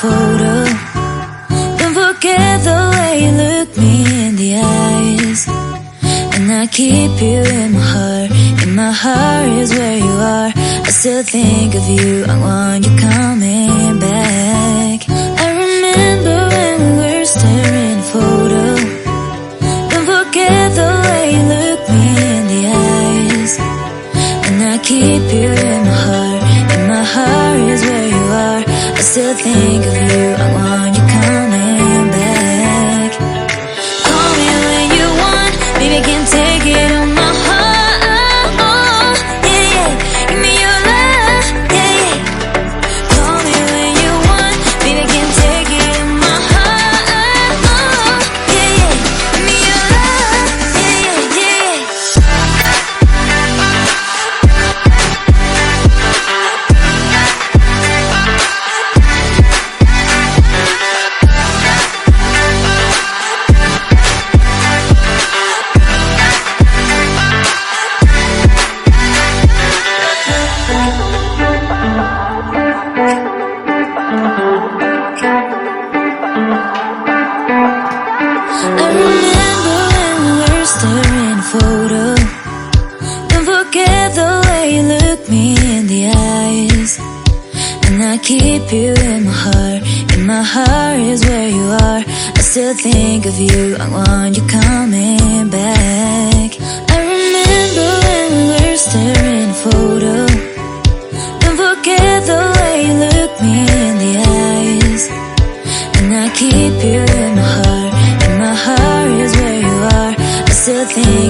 photo. Don't forget the way you look me in the eyes. And I keep you in my heart. In my heart is where you are. I still think of you. I want you coming back. I remember when we were staring photo. Don't forget the way you look me in the eyes. And I keep you in my heart. In my heart is where you are. I still think of you. I want you coming back. Call me when you want. Baby, I can take it on my heart. Yeah, yeah. Give me your love. Yeah, yeah. Call me when you want. Baby, I can take it on my heart. Yeah, yeah. Give me your love. Yeah, yeah, yeah. I remember when we were staring photo. Don't forget the way you look me in the eyes. And I keep you in my heart. In my heart is where you are. I still think of you. I want you coming back. I remember when we were staring photo. Don't forget the way you look me in the eyes. And I keep you in my heart. In my heart is where you are. I still think